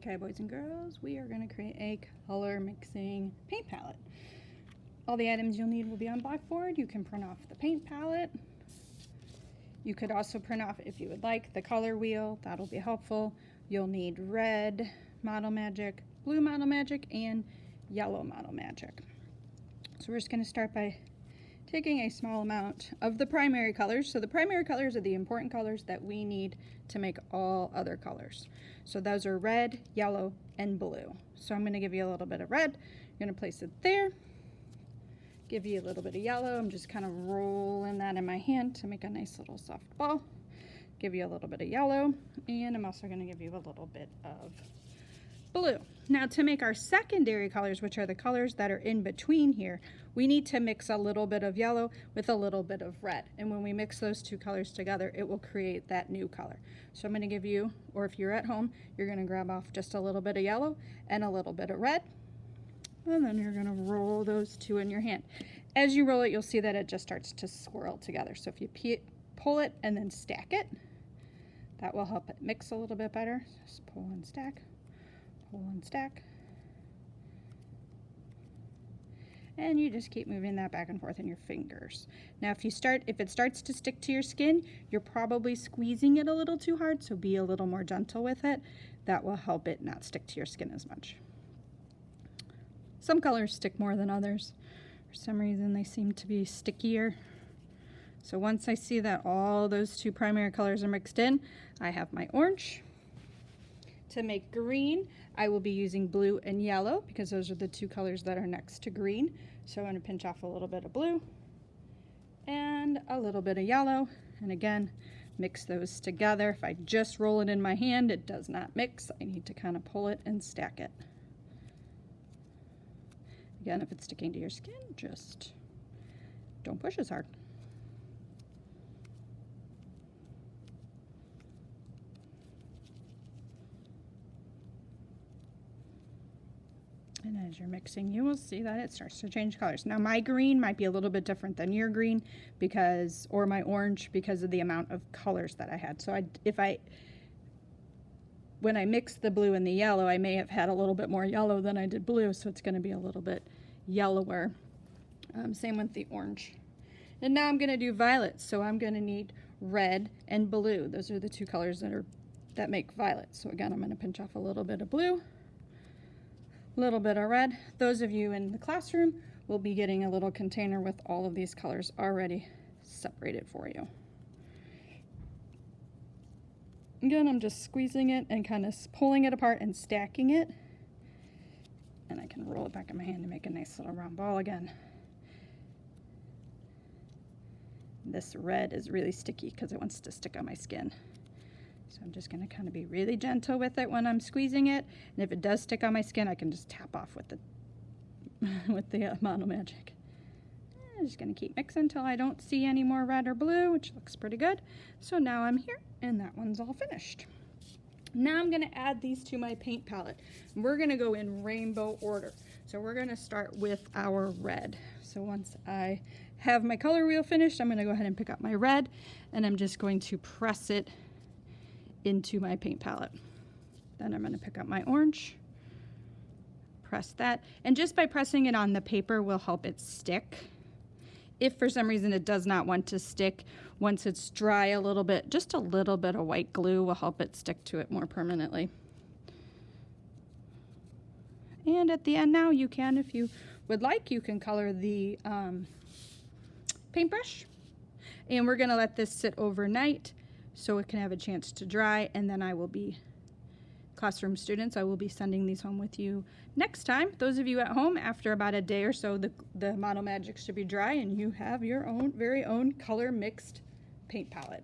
Okay, boys and girls, we are going to create a color mixing paint palette. All the items you'll need will be on blackboard. You can print off the paint palette. You could also print off, if you would like, the color wheel. That'll be helpful. You'll need red Model Magic, blue Model Magic, and yellow Model Magic. So we're just going to start by taking a small amount of the primary colors. So the primary colors are the important colors that we need to make all other colors. So those are red, yellow, and blue. So I'm going to give you a little bit of red. I'm going to place it there. Give you a little bit of yellow. I'm just kind of rolling that in my hand to make a nice little soft ball. Give you a little bit of yellow, and I'm also going to give you a little bit of blue. Now to make our secondary colors, which are the colors that are in between here, we need to mix a little bit of yellow with a little bit of red. And when we mix those two colors together, it will create that new color. So I'm going to give you, or if you're at home, you're going to grab off just a little bit of yellow and a little bit of red. And then you're going to roll those two in your hand. As you roll it, you'll see that it just starts to swirl together. So if you pull it and then stack it, that will help it mix a little bit better. Just pull and stack, pull and stack. And you just keep moving that back and forth in your fingers. Now if it starts to stick to your skin, you're probably squeezing it a little too hard, so be a little more gentle with it. That will help it not stick to your skin as much. Some colors stick more than others. For some reason they seem to be stickier. So once I see that all those two primary colors are mixed in, I have my orange. To make green, I will be using blue and yellow because those are the two colors that are next to green. So I'm going to pinch off a little bit of blue and a little bit of yellow. And again, mix those together. If I just roll it in my hand, it does not mix. I need to kind of pull it and stack it. Again, if it's sticking to your skin, just don't push as hard. And as you're mixing, you will see that it starts to change colors. Now my green might be a little bit different than your green or my orange because of the amount of colors that I had. So when I mixed the blue and the yellow, I may have had a little bit more yellow than I did blue, so it's going to be a little bit yellower. Same with the orange. And now I'm going to do violet, so I'm going to need red and blue. Those are the two colors that make violet. So again, I'm going to pinch off a little bit of blue, a little bit of red. Those of you in the classroom will be getting a little container with all of these colors already separated for you. Again, I'm just squeezing it and kind of pulling it apart and stacking it. And I can roll it back in my hand to make a nice little round ball again. This red is really sticky because it wants to stick on my skin. So I'm just going to kind of be really gentle with it when I'm squeezing it. And if it does stick on my skin, I can just tap off with the Model Magic. I'm just going to keep mixing until I don't see any more red or blue, which looks pretty good. So now I'm here, and that one's all finished. Now I'm going to add these to my paint palette. We're going to go in rainbow order. So we're going to start with our red. So once I have my color wheel finished, I'm going to go ahead and pick up my red, and I'm just going to press it into my paint palette. Then I'm going to pick up my orange, press that, and just by pressing it on the paper will help it stick. If for some reason it does not want to stick, once it's dry a little bit, just a little bit of white glue will help it stick to it more permanently. And at the end now, you can, if you would like, you can color the paintbrush. And we're going to let this sit overnight so it can have a chance to dry, and then classroom students, I will be sending these home with you next time. Those of you at home, after about a day or so, the Model Magic should be dry and you have your very own color mixed paint palette.